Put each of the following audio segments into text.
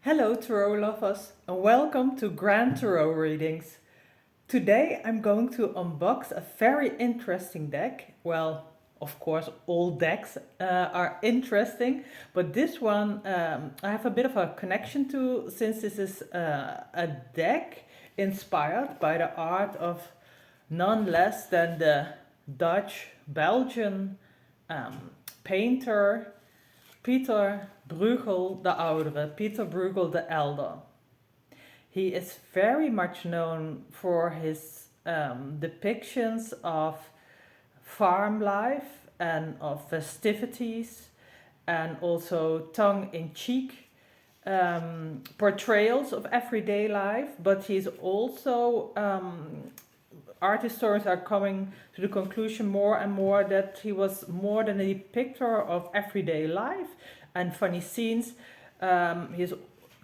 Hello Tarot lovers and welcome to Grand Tarot Readings. Today I'm going to unbox a very interesting deck. Well, of course all decks are interesting, but this one I have a bit of a connection to since this is a deck inspired by the art of none less than the Dutch-Belgian painter Peter Bruegel the Oudere, Peter Bruegel the Elder. He is very much known for his depictions of farm life and of festivities and also tongue-in-cheek portrayals of everyday life, but he's also art historians are coming to the conclusion more and more that he was more than a depictor of everyday life and funny scenes. He's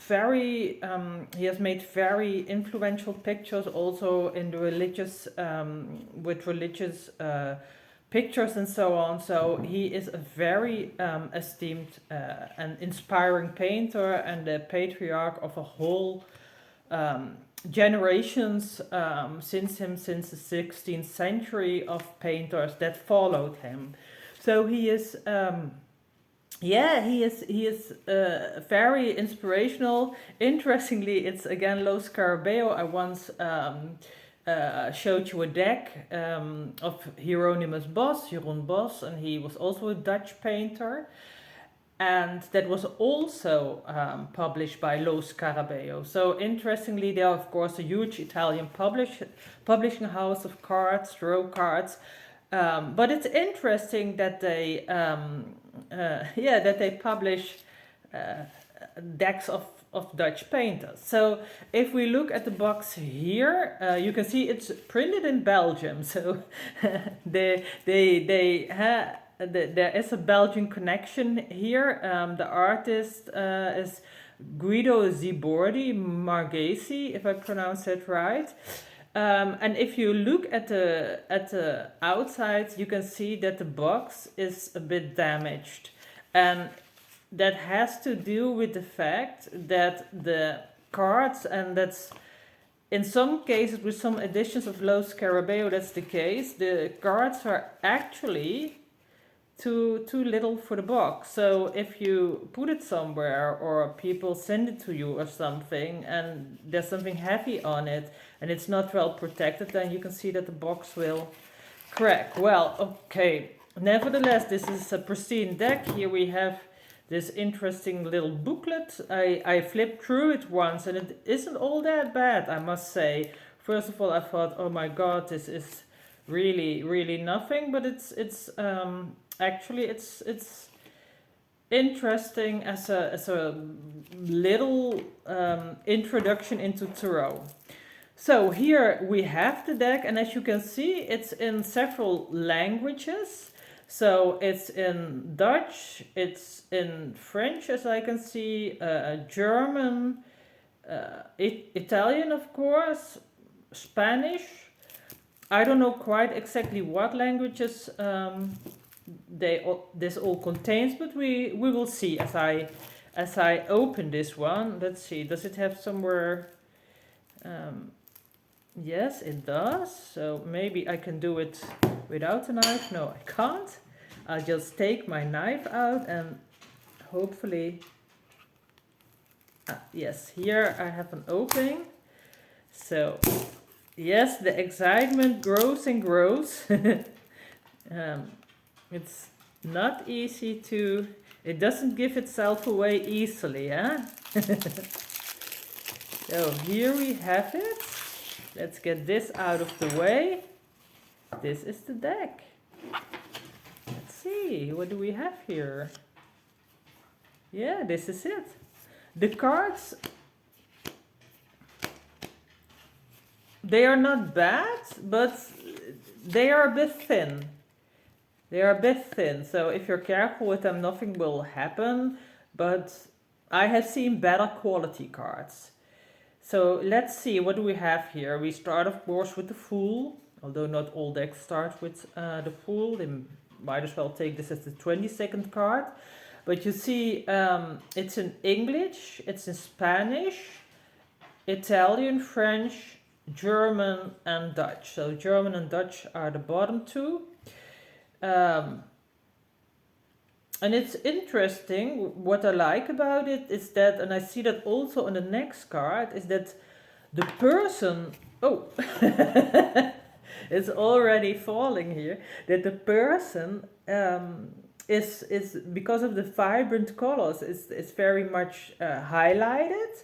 he has made very influential pictures also in the religious with religious pictures and so on. So he is a very esteemed and inspiring painter and the patriarch of a whole generations since the 16th century of painters that followed him. So he is he is very inspirational. Interestingly, it's again Lo Scarabeo. I once showed you a deck of Hieronymus Bos, Jeroen Bos, and he was also a Dutch painter. And that was also published by Lo Scarabeo. So interestingly, they are of course a huge Italian publishing house of cards, tarot cards. But it's interesting that they publish decks of Dutch painters. So if we look at the box here, you can see it's printed in Belgium. So there is a Belgian connection here. The artist is Guido Zibordi, Marchesi, if I pronounce it right. And if you look at the outside, you can see that the box is a bit damaged, and that has to do with the fact that the cards, and that's in some cases with some editions of Lo Scarabeo, that's the case. The cards are actually too little for the box. So if you put it somewhere or people send it to you or something and there's something heavy on it and it's not well protected, then you can see that the box will crack. Well, okay, nevertheless, this is a pristine deck. Here we have this interesting little booklet. I flipped through it once and it isn't all that bad, I must say. First of all, I thought, oh my god, this is really nothing, but it's actually it's interesting as a little introduction into tarot. So here we have the deck, and as you can see, it's in several languages. So it's in Dutch, it's in French, as I can see, German, Italian, of course, Spanish. I don't know quite exactly what languages this all contains, but we will see as I open this one. Let's see, does it have somewhere? Yes, it does. So maybe I can do it without a knife. No, I can't. I'll just take my knife out and hopefully. Yes, here I have an opening. So yes, the excitement grows and grows. It's not easy to, it doesn't give itself away easily, huh? So here we have it. Let's get this out of the way. This is the deck. Let's see, what do we have here? Yeah, this is it. The cards, they are not bad, but they are a bit thin. They are a bit thin, so if you're careful with them, nothing will happen. But I have seen better quality cards. So let's see, what do we have here? We start, of course, with the Fool. Although not all decks start with the Fool. They might as well take this as the 22nd card. But you see, it's in English, it's in Spanish, Italian, French, German, and Dutch. So German and Dutch are the bottom two. Um, and it's interesting, what I like about it is that, and I see that also on the next card, is that the person, oh, it's already falling here, that the person is because of the vibrant colors, is very much highlighted,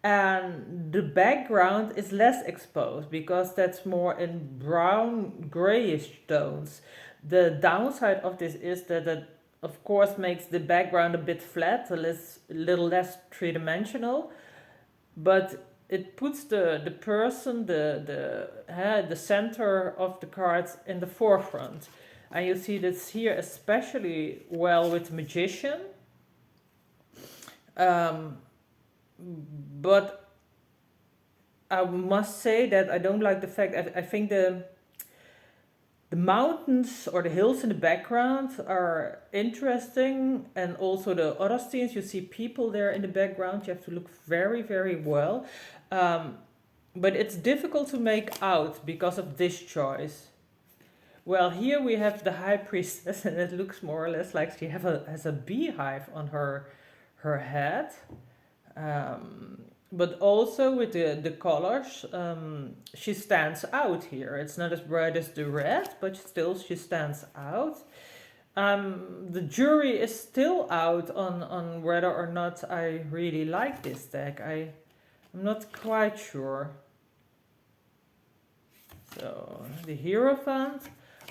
and the background is less exposed because that's more in brown grayish tones. The downside of this is that it of course makes the background a bit flat, a little less three-dimensional, but it puts the person, the center of the cards in the forefront. And you see this here especially well with Magician. But I must say that I don't like the fact, I think the mountains or the hills in the background are interesting, and also the other scenes, you see people there in the background, you have to look very, very well. But it's difficult to make out because of this choice. Well, here we have the High Priestess, and it looks more or less like she has a beehive on her head. But also with the colors, she stands out here. It's not as bright as the red, but still she stands out. The jury is still out on whether or not I really like this deck. I'm not quite sure. So the Hierophant,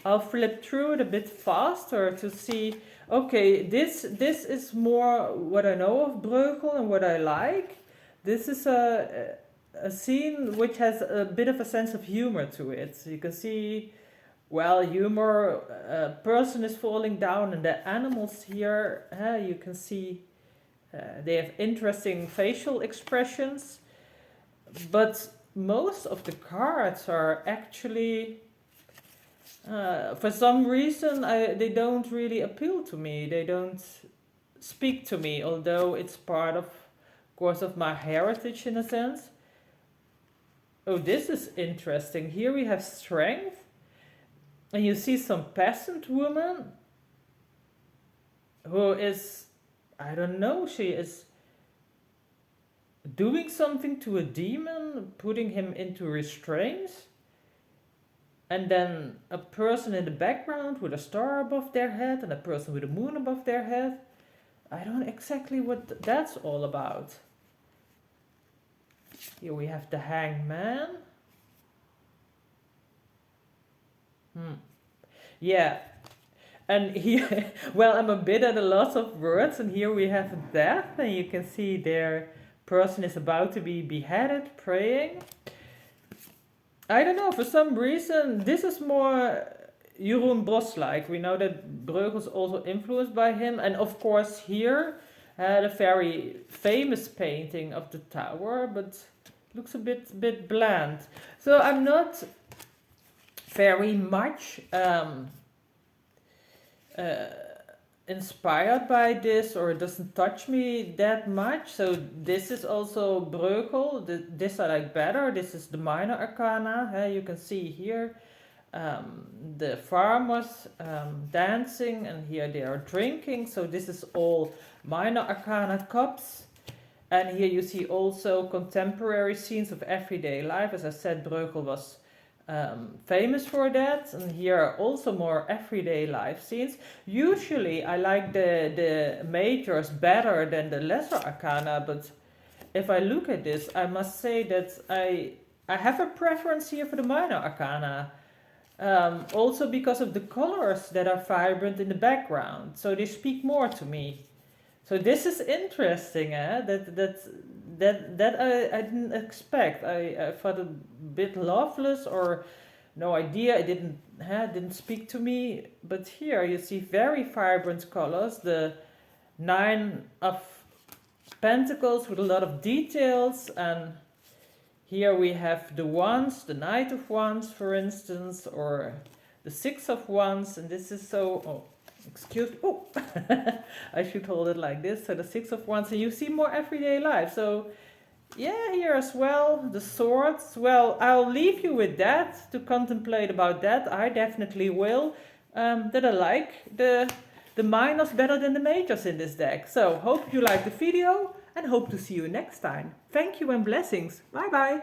I'll flip through it a bit faster to see, okay, this is more what I know of Bruegel and what I like. This is a scene which has a bit of a sense of humor to it. So you can see, well, humor, a person is falling down, and the animals here, you can see they have interesting facial expressions. But most of the cards are actually, for some reason, they don't really appeal to me. They don't speak to me, although it's part of course of my heritage in a sense. Oh, this is interesting. Here we have Strength, and you see some peasant woman who is, I don't know, she is doing something to a demon, putting him into restraints. And then a person in the background with a star above their head, and a person with a moon above their head. I don't know exactly what that's all about. Here we have the Hangman. Yeah. And here, well, I'm a bit at a loss of words, and here we have Death, and you can see their person is about to be beheaded, praying. I don't know, for some reason, this is more Jeroen Bos-like. We know that Bruegel is also influenced by him, and of course here had a very famous painting of the tower, but looks a bit bland. So I'm not very much inspired by this, or it doesn't touch me that much. So this is also Bruegel. This I like better. This is the minor arcana. You can see here the farmers dancing, and here they are drinking. So this is all minor arcana cups. And here you see also contemporary scenes of everyday life. As I said, Bruegel was famous for that, and here are also more everyday life scenes. Usually I like the majors better than the lesser arcana, but if I look at this, I must say that I have a preference here for the minor arcana, also because of the colors that are vibrant in the background, so they speak more to me. So this is interesting, that I didn't expect. I thought a bit loveless, or no idea, it didn't speak to me. But here you see very vibrant colors, the 9 of Pentacles with a lot of details, and here we have the Wands, the Knight of Wands, for instance, or the 6 of Wands, and this is so, excuse me, oh, I should hold it like this, so the Six of Wands, and you see more everyday life. So yeah, here as well, the Swords. Well, I'll leave you with that to contemplate about that. I definitely will. That I like the minors better than the majors in this deck. So hope you liked the video and hope to see you next time. Thank you and blessings. Bye bye.